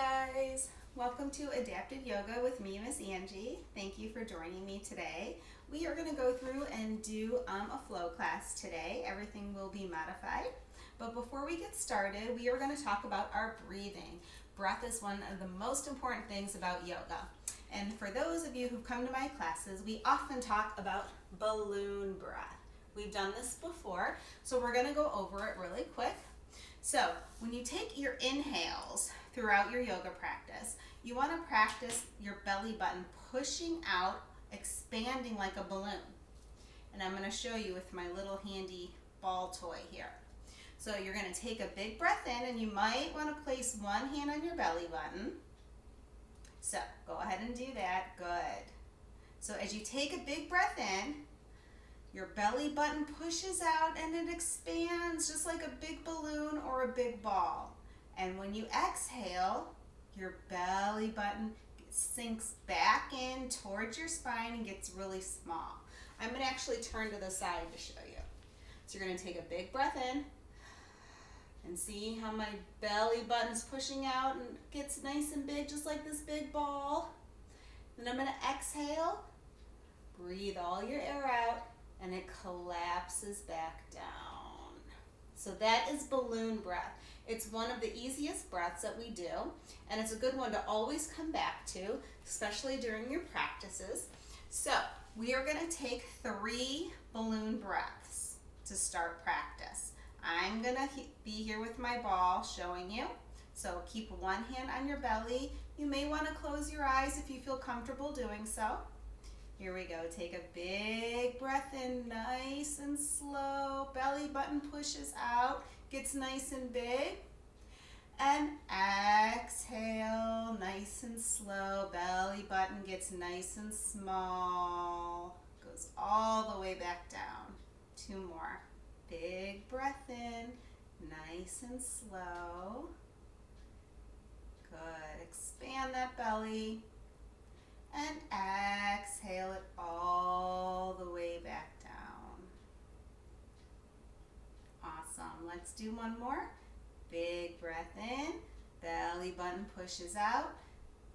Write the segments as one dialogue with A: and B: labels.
A: guys, welcome to Adapted Yoga with me, Miss Angie. Thank you for joining me today. We are going to go through and do a flow class today. Everything will be modified. But before we get started, we are going to talk about our breathing. Breath is one of the most important things about yoga. And for those of you who've come to my classes, we often talk about balloon breath. We've done this before, so we're going to go over it really quick. So when you take your inhales throughout your yoga practice, you want to practice your belly button pushing out, expanding like a balloon. And I'm going to show you with my little handy ball toy here. So you're going to take a big breath in, and you might want to place one hand on your belly button. So go ahead and do that. Good. So as you take a big breath in, your belly button pushes out and it expands just like a big balloon or a big ball. And when you exhale, your belly button sinks back in towards your spine and gets really small. I'm going to actually turn to the side to show you. So you're going to take a big breath in and see how my belly button's pushing out and gets nice and big, just like this big ball. Then I'm going to exhale, breathe all your air out, and it collapses back down. So that is balloon breath. It's one of the easiest breaths that we do, and it's a good one to always come back to, especially during your practices. So we are going to take 3 balloon breaths to start practice. I'm going to be here with my ball showing you. So keep one hand on your belly. You may want to close your eyes if you feel comfortable doing so. Here we go. Take a big breath in, nice and slow. Belly button pushes out, gets nice and big. And exhale, nice and slow. Belly button gets nice and small. Goes all the way back down. 2 more. Big breath in, nice and slow. Good. Expand that belly. And exhale it all the way back down. Awesome. Let's do one more. Big breath in, belly button pushes out.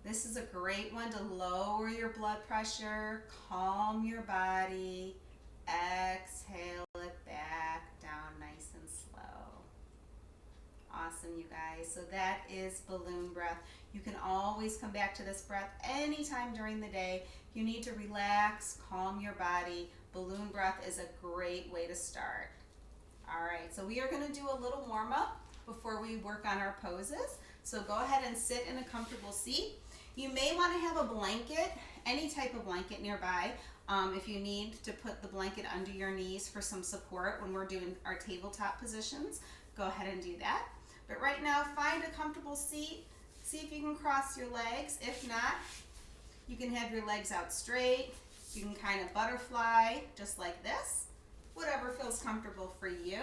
A: This is a great one to lower your blood pressure, calm your body. Exhale it back down nice and slow. Awesome, you guys. So that is balloon breath. You can always come back to this breath anytime during the day. You need to relax, calm your body. Balloon breath is a great way to start. All right, so we are going to do a little warm up before we work on our poses. So go ahead and sit in a comfortable seat. You may want to have a blanket, any type of blanket nearby. If you need to put the blanket under your knees for some support when we're doing our tabletop positions, go ahead and do that. But right now, find a comfortable seat. See if you can cross your legs. If not, you can have your legs out straight. You can kind of butterfly just like this. Whatever feels comfortable for you.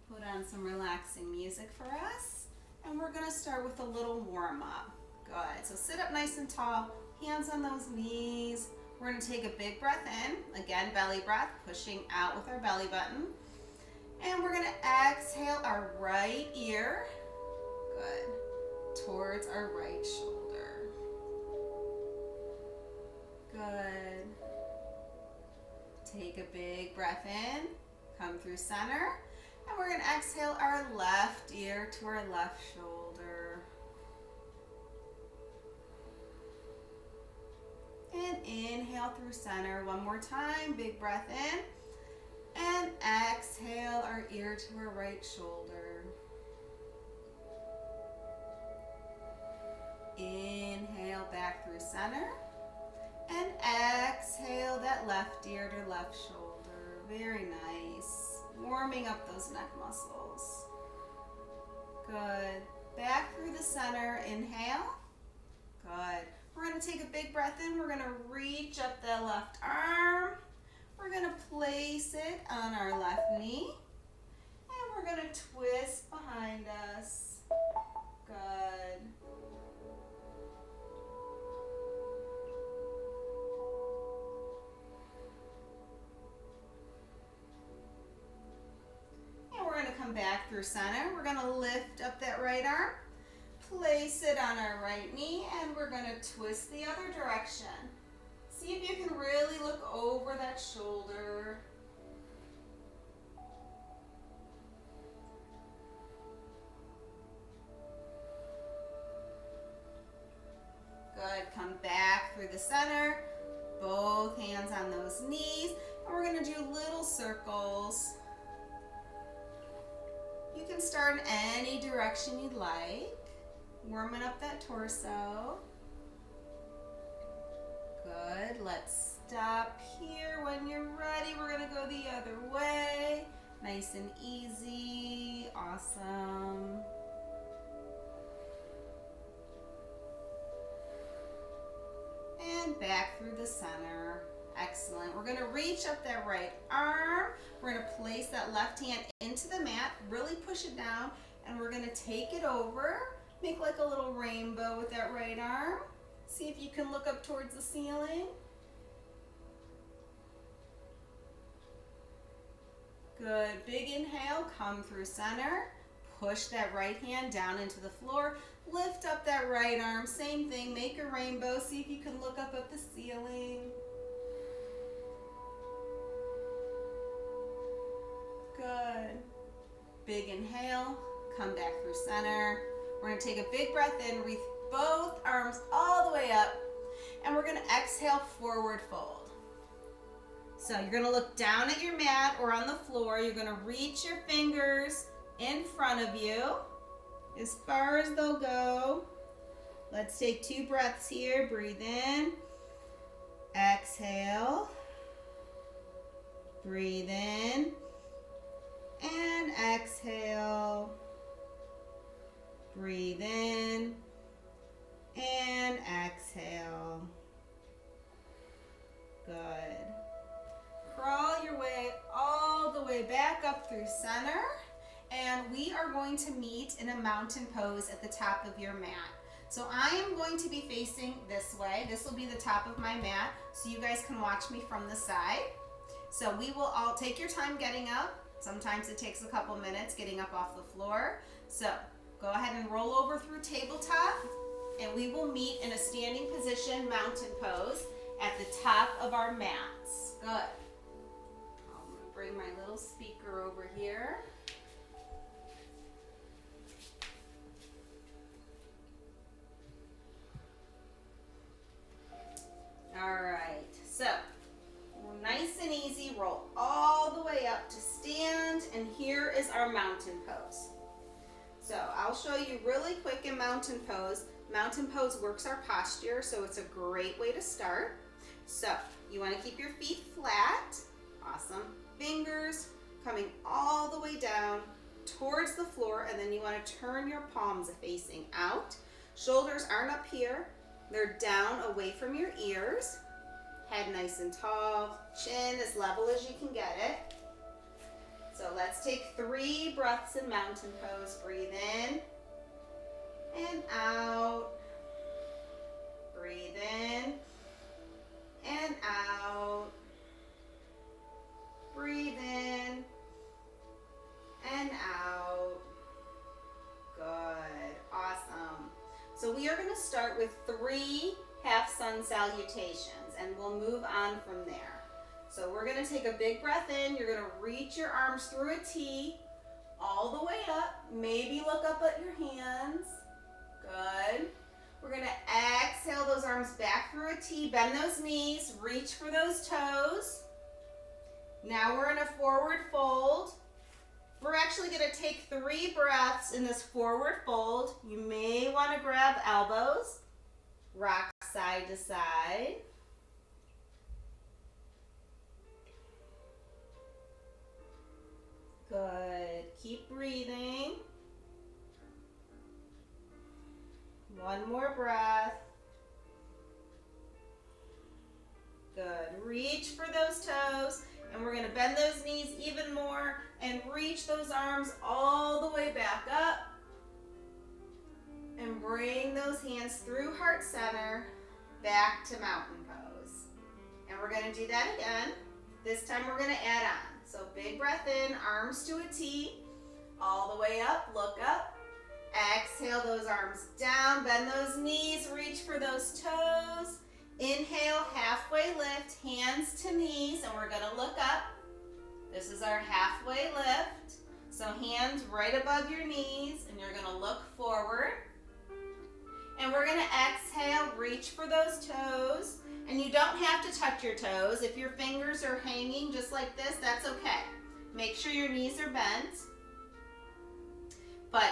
A: Put on some relaxing music for us. And we're going to start with a little warm up. Good. So sit up nice and tall. Hands on those knees. We're going to take a big breath in. Again, belly breath, pushing out with our belly button. And we're going to exhale our right ear. Good. Towards our right shoulder. Good. Take a big breath in. Come through center. And we're going to exhale our left ear to our left shoulder. And inhale through center. One more time. Big breath in. And exhale our ear to our right shoulder. Inhale back through center. And exhale that left ear to left shoulder. Very nice. Warming up those neck muscles. Good. Back through the center. Inhale. Good. We're going to take a big breath in. We're going to reach up the left arm. We're going to place it on our left knee. And we're going to twist behind us. Good. And we're going to come back through center. We're going to lift up that right arm. place it on our right knee, and we're going to twist the other direction. See if you can really look over that shoulder. Good. Come back through the center. Both hands on those knees. And we're going to do little circles. You can start in any direction you'd like. Warming up that torso. Good. Let's stop here. When you're ready, we're going to go the other way. Nice and easy. Awesome. And back through the center. Excellent. We're going to reach up that right arm. We're going to place that left hand into the mat. Really push it down. And we're going to take it over. Make like a little rainbow with that right arm. See if you can look up towards the ceiling. Good. Big inhale. Come through center. Push that right hand down into the floor. Lift up that right arm. Same thing. Make a rainbow. See if you can look up at the ceiling. Good. Big inhale. Come back through center. We're going to take a big breath in. Reach both arms all the way up. And we're going to exhale, forward fold. So you're going to look down at your mat or on the floor. You're going to reach your fingers in front of you as far as they'll go. Let's take 2 breaths here. Breathe in. Exhale. Breathe in. And exhale. Breathe in. And exhale. Good. Crawl your way all the way back up through center. And we are going to meet in a mountain pose at the top of your mat. So I am going to be facing this way. This will be the top of my mat, so you guys can watch me from the side. So we will all take your time getting up. Sometimes it takes a couple minutes getting up off the floor. So go ahead and roll over through tabletop, and we will meet in a standing position mountain pose at the top of our mats. Good. I'm going to bring my little speaker over here. All right, so nice and easy, roll all the way up to stand, and here is our mountain pose. So I'll show you really quick in mountain pose. Mountain pose works our posture, so it's a great way to start. So you want to keep your feet flat. Awesome. Fingers coming all the way down towards the floor, and then you want to turn your palms facing out. Shoulders aren't up here. They're down away from your ears. Head nice and tall. Chin as level as you can get it. So let's take 3 breaths in mountain pose. Breathe in and out. Breathe in and out. Breathe in and out. Good. Awesome. So we are going to start with 3 half sun salutations, and we'll move on from there. So we're going to take a big breath in. You're going to reach your arms through a T all the way up. Maybe look up at your hands. Good. We're going to exhale those arms back through a T. Bend those knees. Reach for those toes. Now we're in a forward fold. We're actually going to take 3 breaths in this forward fold. You may want to grab elbows. Rock side to side. Good. Keep breathing. One more breath. Good. Reach for those toes, and we're going to bend those knees even more and reach those arms all the way back up. And bring those hands through heart center back to mountain pose. And we're going to do that again. This time we're going to add on. So big breath in, arms to a T, all the way up, look up. Exhale those arms down, bend those knees, reach for those toes. Inhale, halfway lift, hands to knees, and we're gonna look up. This is our halfway lift. So hands right above your knees, and you're gonna look forward. And we're gonna exhale, reach for those toes. And you don't have to touch your toes. If your fingers are hanging just like this, that's okay. Make sure your knees are bent. But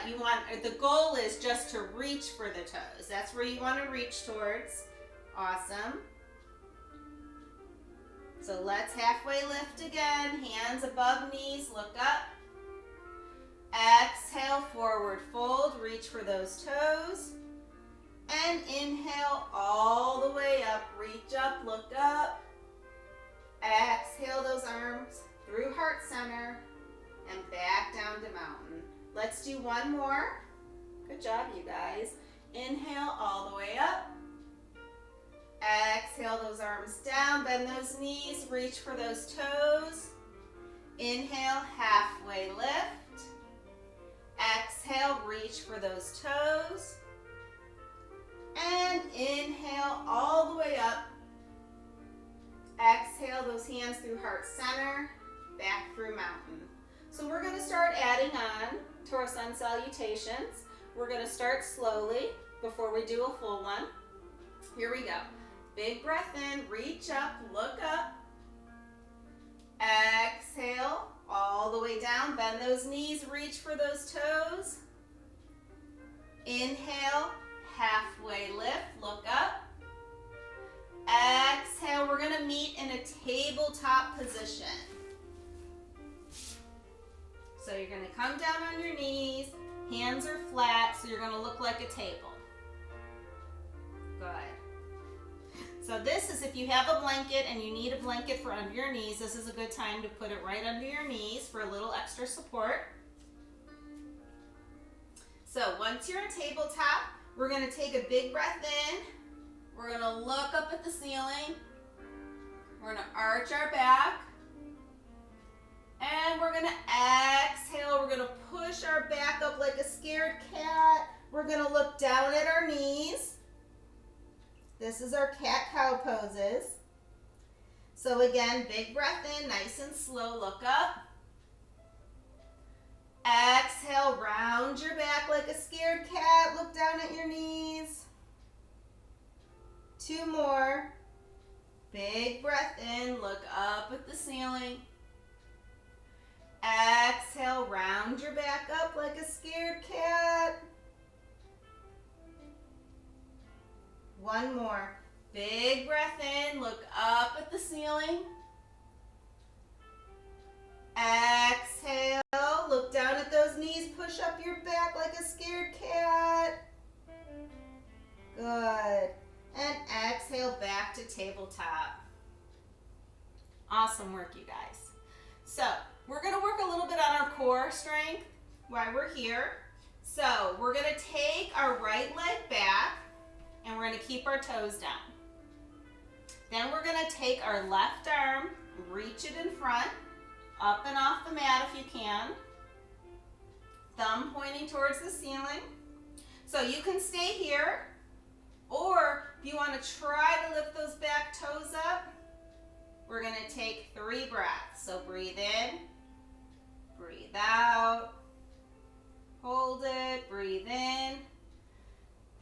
A: the goal is just to reach for the toes. That's where you want to reach towards. Awesome. So let's halfway lift again. Hands above knees, look up. Exhale, forward fold, reach for those toes. And inhale all the way up, reach up, look up. Exhale those arms through heart center and back down to mountain. Let's do one more. Good job, you guys. Inhale all the way up. Exhale those arms down, bend those knees, reach for those toes. Inhale, halfway lift. Exhale, reach for those toes. And inhale all the way up. Exhale those hands through heart center, back through mountain. So we're going to start adding on to our sun salutations. We're going to start slowly before we do a full one. Here we go. Big breath in, reach up, look up. Exhale all the way down, bend those knees, reach for those toes. Inhale, halfway lift, look up. Exhale, we're going to meet in a tabletop position. So you're going to come down on your knees, hands are flat, so you're going to look like a table. Good. So this is if you have a blanket and you need a blanket for under your knees, this is a good time to put it right under your knees for a little extra support. So once you're in tabletop, we're going to take a big breath in. We're going to look up at the ceiling. We're going to arch our back. And we're going to exhale. We're going to push our back up like a scared cat. We're going to look down at our knees. This is our cat-cow poses. So again, big breath in, nice and slow, look up. Exhale, round your back like a scared cat, look down at your knees. 2 more. Big breath in, look up at the ceiling. Exhale, round your back up like a scared cat. 1 more. Big breath in, look up at the ceiling. Exhale, look down at those knees, push up your back like a scared cat. Good. And exhale back to tabletop. Awesome work, you guys. So we're going to work a little bit on our core strength while we're here. So we're going to take our right leg back and we're going to keep our toes down. Then we're going to take our left arm, reach it in front, up and off the mat if you can. Thumb pointing towards the ceiling. So you can stay here, or if you want to try to lift those back toes up, we're going to take 3 breaths. So breathe in, breathe out, hold it, breathe in,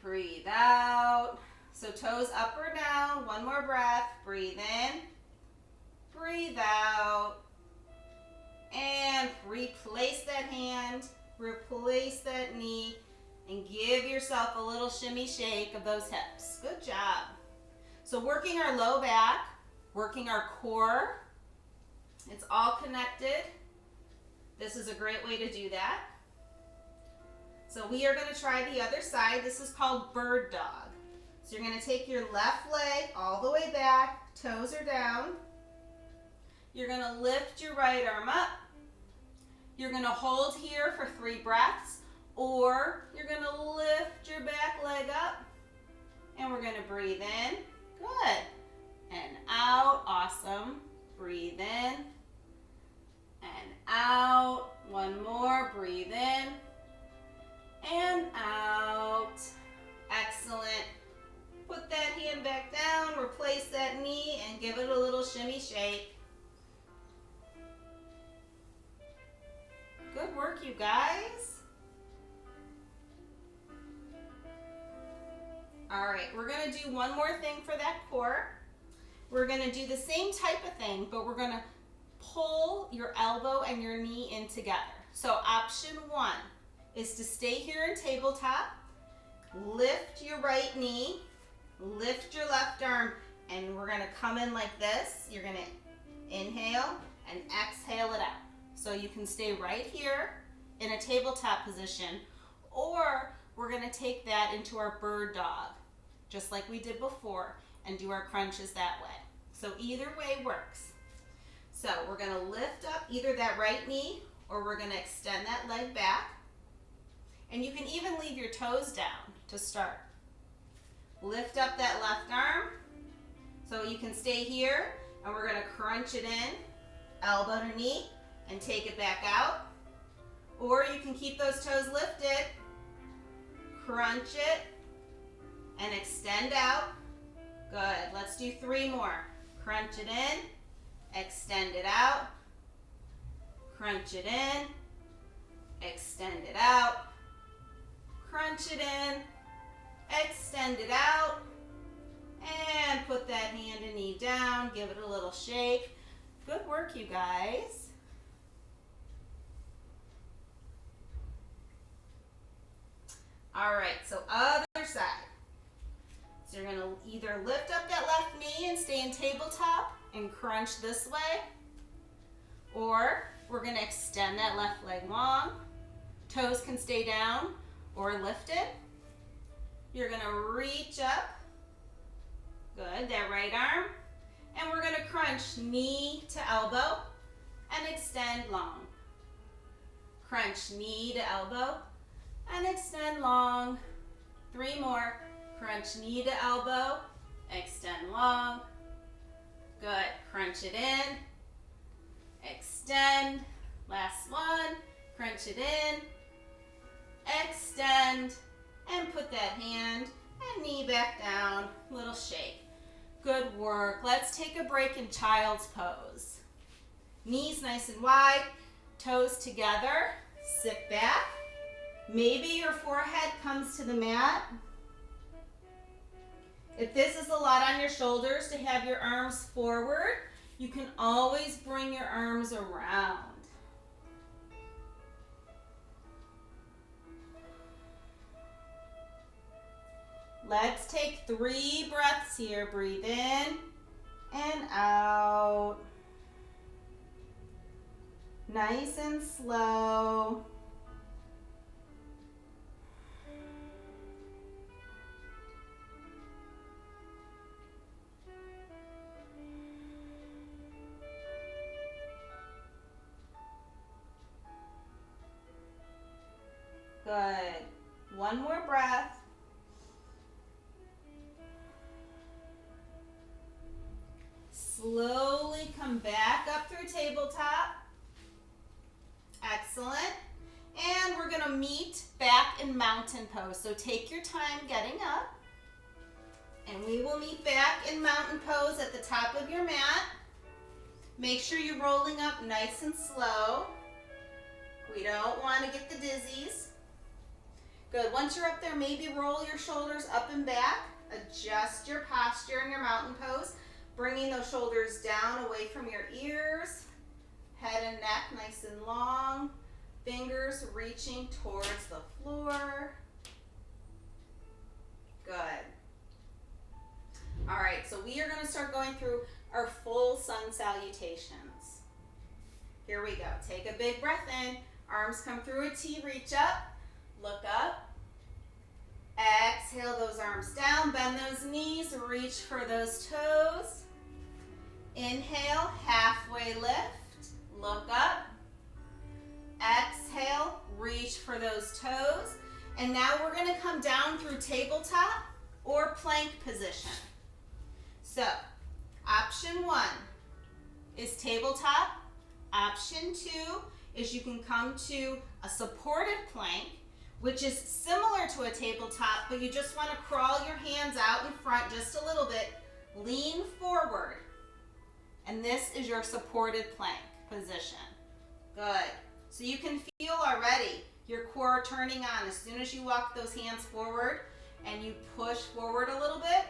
A: breathe out. So toes up or down, 1 more breath, breathe in, breathe out, and replace that hand, replace that knee, and give yourself a little shimmy shake of those hips. Good job. So working our low back, working our core, it's all connected. This is a great way to do that. So we are going to try the other side. This is called bird dog. So you're going to take your left leg all the way back, toes are down. You're going to lift your right arm up. You're going to hold here for 3 breaths, or you're going to lift your back leg up, and we're going to breathe in. Good. And out. Awesome. Breathe in and out. 1 more. Breathe in and you guys. All right, we're gonna do one more thing for that core. We're gonna do the same type of thing, but we're gonna pull your elbow and your knee in together. So option one is to stay here in tabletop, lift your right knee, lift your left arm, and we're gonna come in like this. You're gonna inhale and exhale it out. So you can stay right here in a tabletop position, or we're gonna take that into our bird dog, just like we did before, and do our crunches that way. So either way works. So we're gonna lift up either that right knee, or we're gonna extend that leg back. And you can even leave your toes down to start. Lift up that left arm, so you can stay here, and we're gonna crunch it in, elbow to knee, and take it back out. Or you can keep those toes lifted, crunch it, and extend out. Good, let's do 3 more. Crunch it in, extend it out, crunch it in, extend it out, crunch it in, extend it out, and put that hand and knee down, give it a little shake. Good work, you guys. All right, so other side. So you're gonna either lift up that left knee and stay in tabletop and crunch this way, or we're gonna extend that left leg long. Toes can stay down or lifted. You're gonna reach up. Good, that right arm. And we're gonna crunch knee to elbow and extend long. Crunch knee to elbow and extend long. 3 more. Crunch knee to elbow, extend long. Good, crunch it in, extend. Last one, crunch it in, extend, and put that hand and knee back down, little shake. Good work. Let's take a break in child's pose. Knees nice and wide, toes together, sit back. Maybe your forehead comes to the mat. If this is a lot on your shoulders to have your arms forward, you can always bring your arms around. Let's take 3 breaths here. Breathe in and out. Nice and slow. Good. 1 more breath. Slowly come back up through tabletop. Excellent. And we're going to meet back in mountain pose. So take your time getting up. And we will meet back in mountain pose at the top of your mat. Make sure you're rolling up nice and slow. We don't want to get the dizzies. Good. Once you're up there, maybe roll your shoulders up and back. Adjust your posture in your mountain pose, bringing those shoulders down away from your ears. Head and neck nice and long. Fingers reaching towards the floor. Good. All right, so we are going to start going through our full sun salutations. Here we go. Take a big breath in. Arms come through a T, reach up. Look up. Exhale those arms down. Bend those knees. Reach for those toes. Inhale, halfway lift. Look up. Exhale, reach for those toes. And now we're going to come down through tabletop or plank position. So, option 1 is tabletop. Option 2 is you can come to a supported plank, which is similar to a tabletop, but you just want to crawl your hands out in front just a little bit. Lean forward. And this is your supported plank position. Good. So you can feel already your core turning on as soon as you walk those hands forward and you push forward a little bit.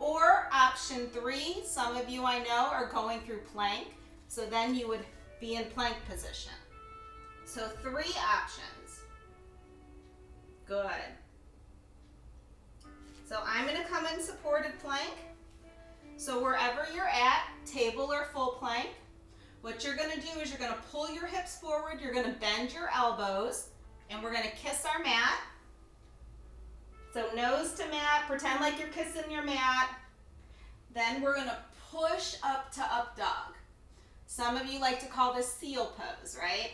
A: Or option 3, some of you I know are going through plank, so then you would be in plank position. So 3 options. Good. So I'm going to come in supported plank. So wherever you're at, table or full plank, what you're going to do is you're going to pull your hips forward, you're going to bend your elbows, and we're going to kiss our mat. So nose to mat, pretend like you're kissing your mat. Then we're going to push up to up dog. Some of you like to call this seal pose, right?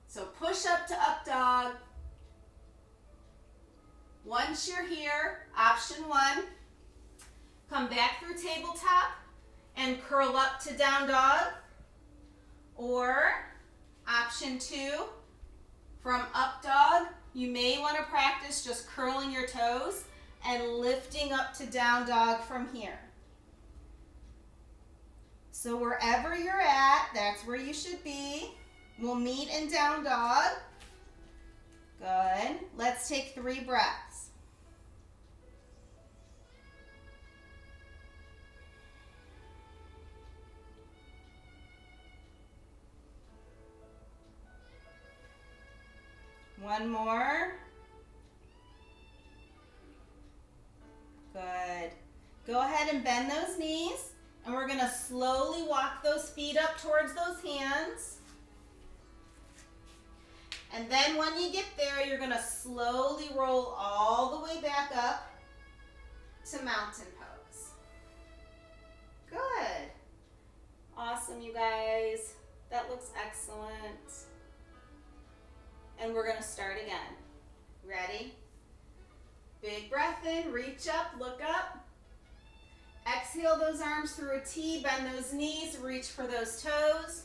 A: So push up to up dog. Once you're here, option 1, come back through tabletop and curl up to down dog. Or option 2, from up dog, you may want to practice just curling your toes and lifting up to down dog from here. So wherever you're at, that's where you should be. We'll meet in down dog. Good. Let's take 3 breaths. One more. Good. Go ahead and bend those knees, and we're going to slowly walk those feet up towards those hands. And then when you get there, you're going to slowly roll all the way back up to mountain pose. Good. Awesome, you guys. That looks excellent. And we're going to start again. Ready? Big breath in, reach up, look up. Exhale those arms through a T, bend those knees, reach for those toes.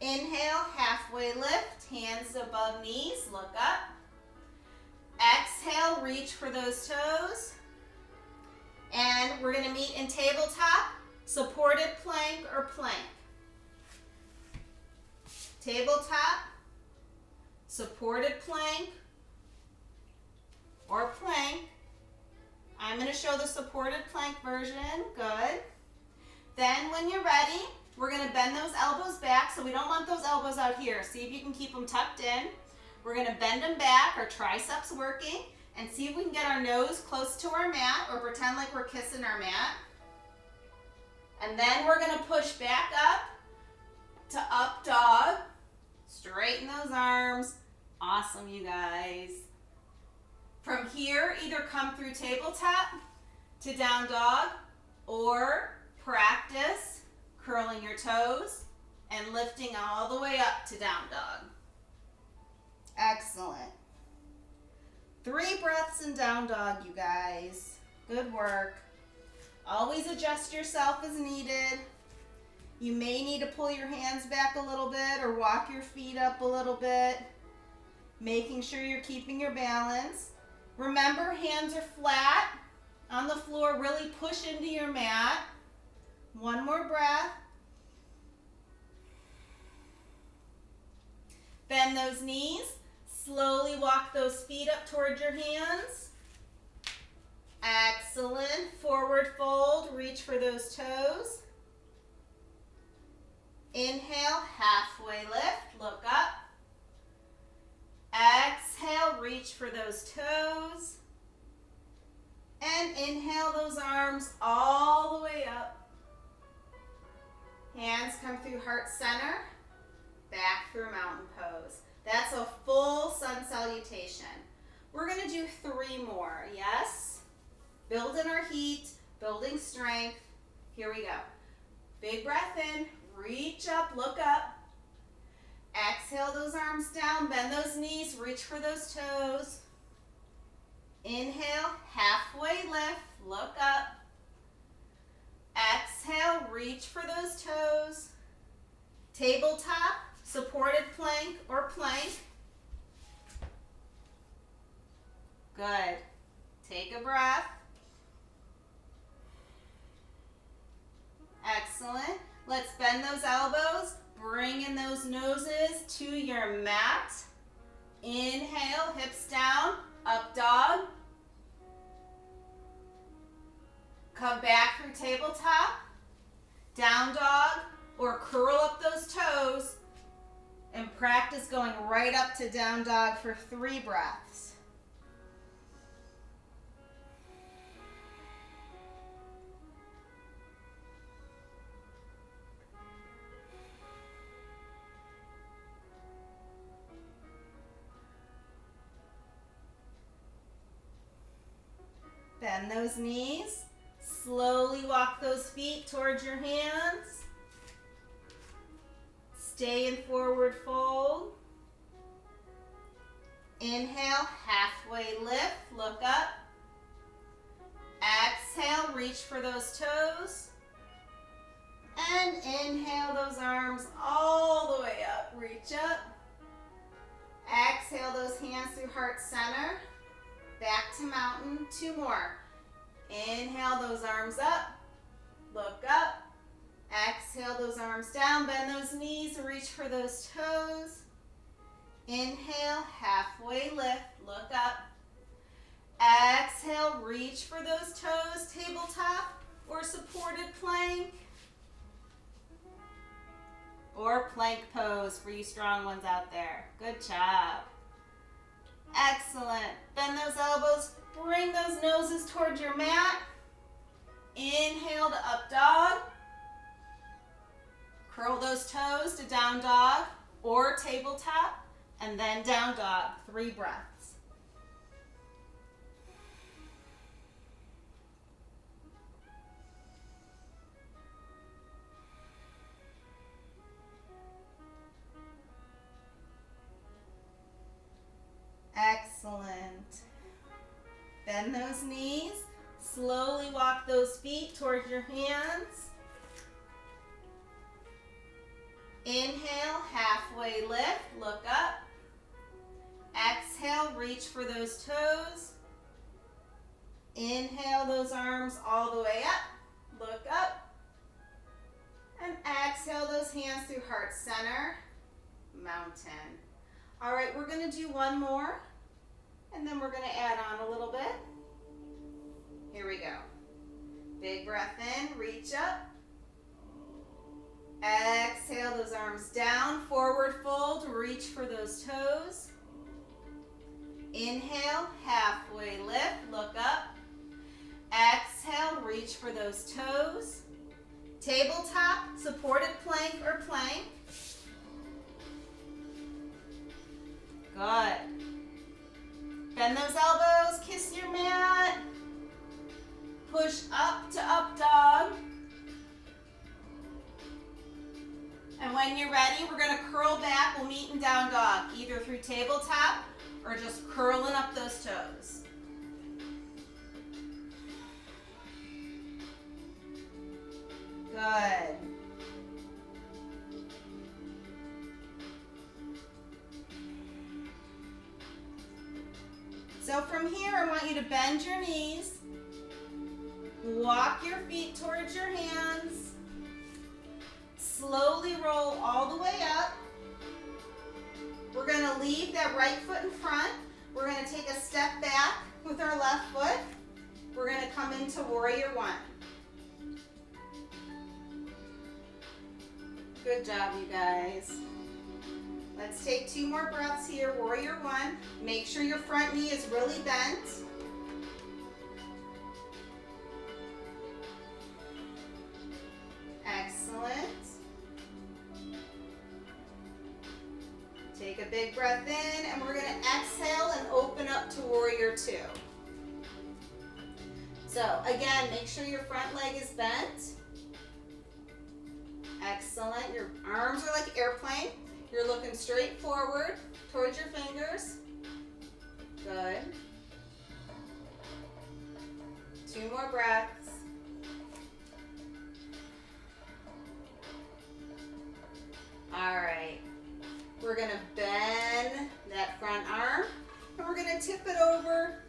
A: Inhale, halfway lift, hands above knees, look up. Exhale, reach for those toes. And we're going to meet in tabletop, supported plank or plank. Tabletop, supported plank, or plank. I'm going to show the supported plank version. Good. Then when you're ready, we're going to bend those elbows back, so we don't want those elbows out here. See if you can keep them tucked in. We're going to bend them back, our triceps working, and see if we can get our nose close to our mat or pretend like we're kissing our mat. And then we're going to push back up to up dog. Straighten those arms. Awesome, you guys. From here, either come through tabletop to down dog or practice curling your toes and lifting all the way up to down dog. Excellent. 3 breaths in down dog, you guys. Good work. Always adjust yourself as needed. You may need to pull your hands back a little bit or walk your feet up a little bit, making sure you're keeping your balance. Remember, hands are flat on the floor. Really push into your mat. One more breath. Bend those knees. Slowly walk those feet up towards your hands. Excellent. Forward fold. Reach for those toes. Inhale, halfway lift. Look up. Exhale, reach for those toes. And inhale those arms all the way up. Hands come through heart center, back through mountain pose. That's a full sun salutation. We're going to do 3 more, yes? Building our heat, building strength. Here we go. Big breath in, reach up, look up. Exhale those arms down, bend those knees, reach for those toes. Inhale, halfway lift, look up. Exhale, reach for those toes. Tabletop, supported plank or plank. Good. Take a breath. Excellent. Let's bend those elbows, bring in those mat. Inhale, hips down, up dog. Come back through tabletop, down dog, or curl up those toes and practice going right up to down dog for 3 breaths. Bend those knees. Slowly walk those feet towards your hands. Stay in forward fold. Inhale, halfway lift, look up. Exhale, reach for those toes. And inhale those arms all the way up, reach up. Exhale those hands through heart center. Back to mountain, 2 more. Inhale those arms up, look up. Exhale those arms down, bend those knees, reach for those toes. Inhale, halfway lift, look up. Exhale, reach for those toes, tabletop or supported plank. Or plank pose for you strong ones out there. Good job. Excellent. Bend those elbows, bring those noses towards your mat. Inhale to up dog. Curl those toes to down dog or tabletop, and then down dog, 3 breaths. Excellent. Bend those knees. Slowly walk those feet towards your hands. Inhale, halfway lift, look up. Exhale, reach for those toes. Inhale those arms all the way up, look up. And exhale those hands through heart center, mountain. All right, we're gonna do 1 more, and then we're gonna add on a little bit. Here we go. Big breath in, reach up. Exhale those arms down, forward fold, reach for those toes. Inhale, halfway lift, look up. Exhale, reach for those toes. Tabletop, supported plank or plank. Good. Bend those elbows, kiss your mat. Push up to up dog. And when you're ready, we're going to curl back. We'll meet in down dog, either through tabletop or just curling up those toes. Good. So from here, I want you to bend your knees. Walk your feet towards your hands. Slowly roll all the way up. We're going to leave that right foot in front. We're going to take a step back with our left foot. We're going to come into warrior 1. Good job, you guys. Let's take 2 more breaths here. Warrior 1. Make sure your front knee is really bent. Excellent. Take a big breath in, and we're going to exhale and open up to warrior 2. So again, make sure your front leg is bent. Excellent. Your arms are like airplane. You're looking straight forward towards your fingers. Good. 2 more breaths. All right. We're going to bend that front arm, and we're going to tip it over,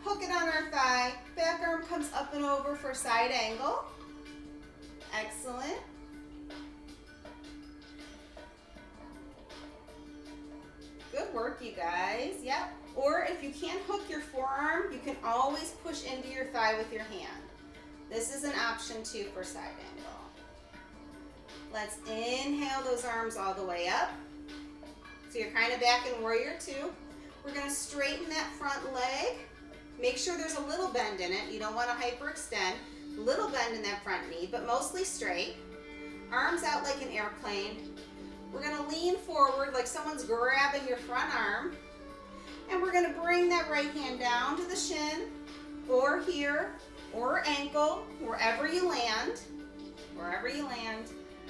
A: hook it on our thigh. Back arm comes up and over for side angle. Excellent. Good work, you guys. Yep. Or if you can't hook your forearm, you can always push into your thigh with your hand. This is an option too for side angle. Let's inhale those arms all the way up. So you're kind of back in warrior two. We're going to straighten that front leg. Make sure there's a little bend in it. You don't want to hyperextend. Little bend in that front knee, but mostly straight. Arms out like an airplane. We're going to lean forward like someone's grabbing your front arm. And we're going to bring that right hand down to the shin, or here, or ankle, wherever you land. Wherever you land.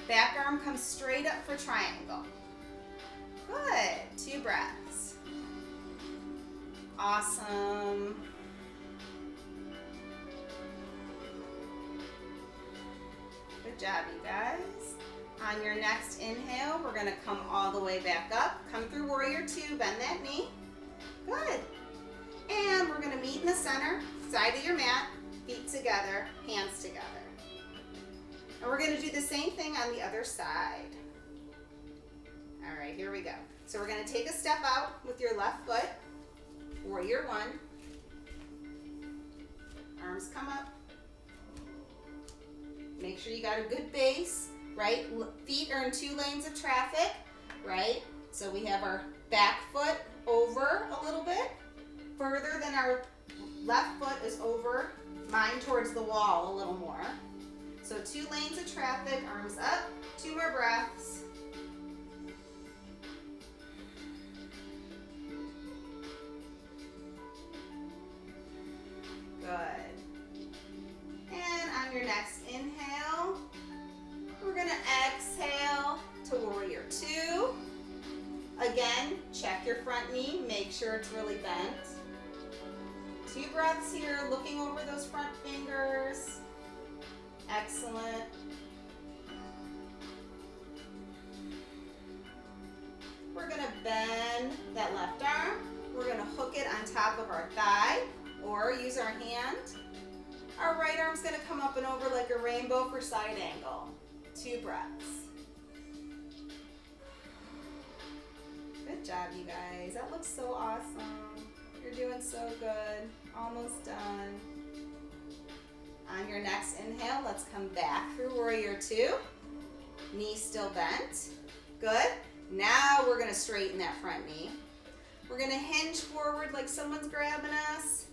A: Back arm comes straight up for triangle. Good. 2 breaths. Awesome. Good job, you guys. On your next inhale, we're going to come all the way back up. Come through warrior two, bend that knee. Good. And we're going to meet in the center, side of your mat, feet together, hands together. And we're going to do the same thing on the other side. All right, here we go. So we're going to take a step out with your left foot, warrior one. Arms come up. Make sure you got a good base, right? Feet are in 2 lanes of traffic, right? So we have our back foot over a little bit, further than our left foot is over, mine towards the wall a little more. So 2 lanes of traffic, arms up, 2 more breaths. Good. And on your next inhale, we're going to exhale to warrior two. Again, check your front knee, make sure it's really bent. 2 breaths here, looking over those front fingers. Excellent. We're going to bend that left arm. We're going to hook it on top of our thigh or use our hand. Our right arm's going to come up and over like a rainbow for side angle. 2 breaths. Good job, you guys. That looks so awesome. You're doing so good. Almost done. On your next inhale, let's come back through warrior two. Knee still bent. Good. Now we're going to straighten that front knee. We're going to hinge forward like someone's grabbing us.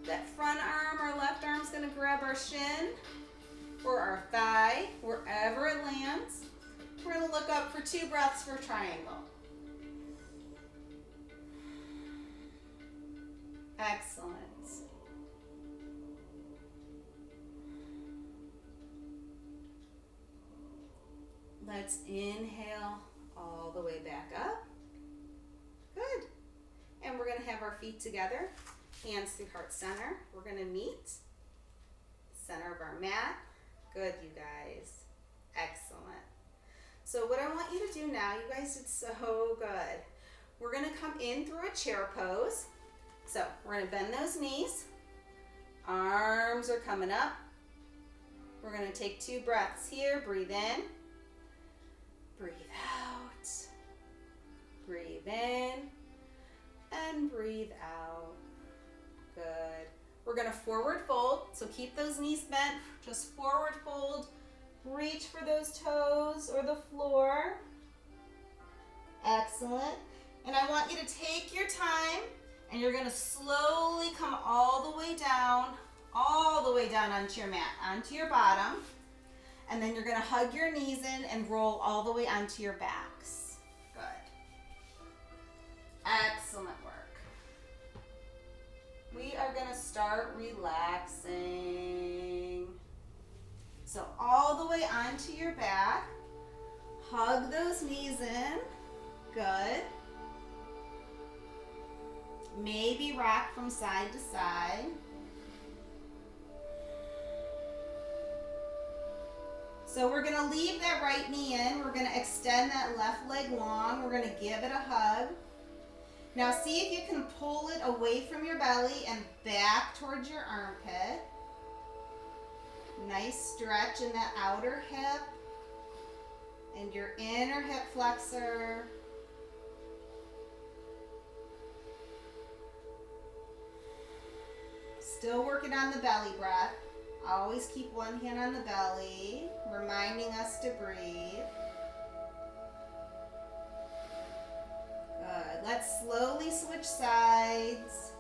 A: That front arm or left arm is going to grab our shin or our thigh, wherever it lands. We're going to look up for 2 breaths for triangle. Excellent. Let's inhale all the way back up. Good. And we're going to have our feet together, hands through heart center. We're going to meet center of our mat. Good, you guys. Excellent. So what I want you to do now, you guys did so good. We're going to come in through a chair pose. So we're going to bend those knees. Arms are coming up. We're going to take 2 breaths here. Breathe in. Breathe out. Breathe in. And breathe out. Good. We're going to forward fold. So keep those knees bent. Just forward fold. Reach for those toes or the floor. Excellent. And I want you to take your time and you're going to slowly come all the way down onto your mat, onto your bottom. And then you're going to hug your knees in and roll all the way onto your backs. Good. Excellent work. We are going to start relaxing. So all the way onto your back. Hug those knees in. Good. Maybe rock from side to side. So we're going to leave that right knee in. We're going to extend that left leg long. We're going to give it a hug. Now see if you can pull it away from your belly and back towards your armpit. Nice stretch in that outer hip and your inner hip flexor. Still working on the belly breath. Always keep one hand on the belly, reminding us to breathe. Good. Let's slowly switch sides.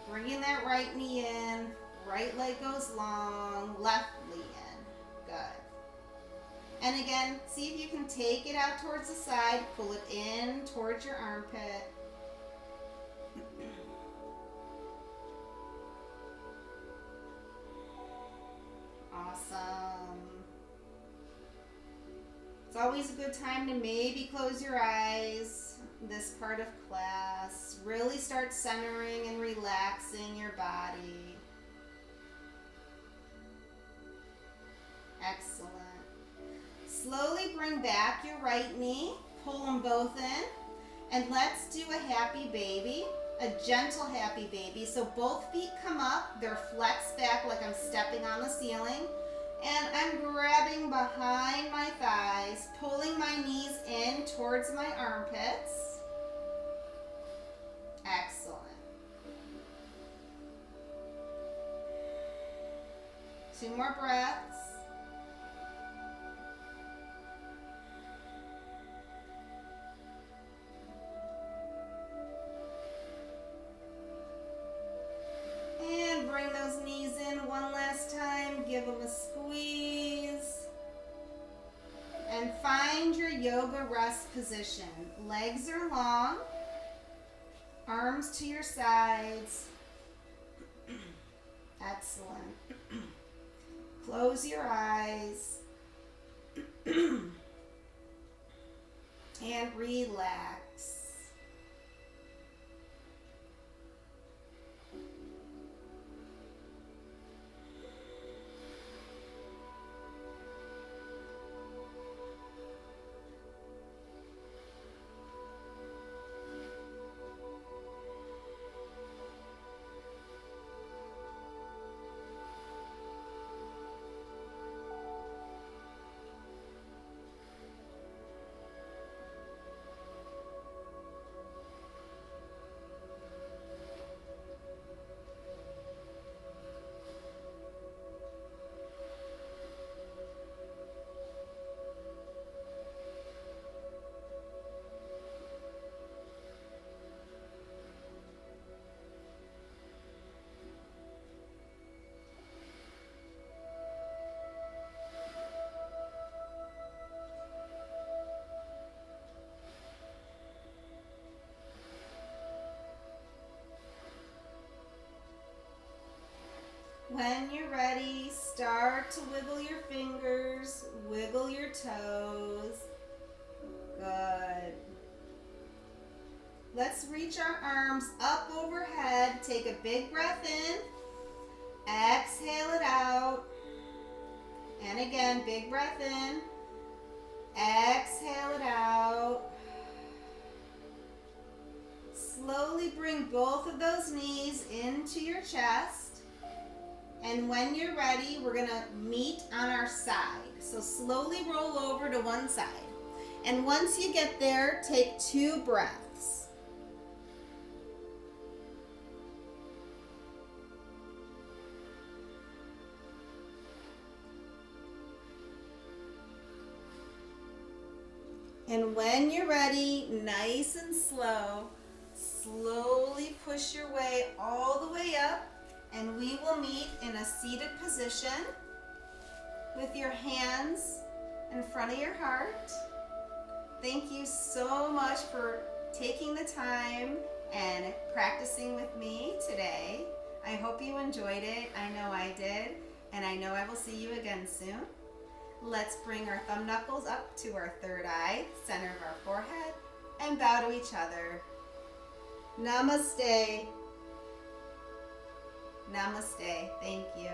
A: Bringing that right knee in. Right leg goes long. Left knee in. Good. And again, see if you can take it out towards the side. Pull it in towards your armpit. Awesome. It's always a good time to maybe close your eyes this part of class. Really start centering and relaxing your body. Excellent. Slowly bring back your right knee. Pull them both in. And let's do a happy baby. A gentle happy baby. So both feet come up. They're flexed back like I'm stepping on the ceiling. And I'm grabbing behind my thighs, pulling my knees in towards my armpits. Excellent. Two more breaths. And bring those knees in one last time. Give them a squeeze. And find your yoga rest position. Legs are long. Arms to your sides. Excellent. Close your eyes. And relax. When you're ready, start to wiggle your fingers, wiggle your toes. Good. Let's reach our arms up overhead. Take a big breath in. Exhale it out. And again, big breath in. Exhale it out. Slowly bring both of those knees into your chest. And when you're ready, we're going to meet on our side. So slowly roll over to one side. And once you get there, take 2 breaths. And when you're ready, nice and slow, slowly push your way all the way up. And we will meet in a seated position with your hands in front of your heart. Thank you so much for taking the time and practicing with me today. I hope you enjoyed it. I know I did. And I know I will see you again soon. Let's bring our thumb knuckles up to our third eye, center of our forehead, and bow to each other. Namaste. Namaste. Thank you.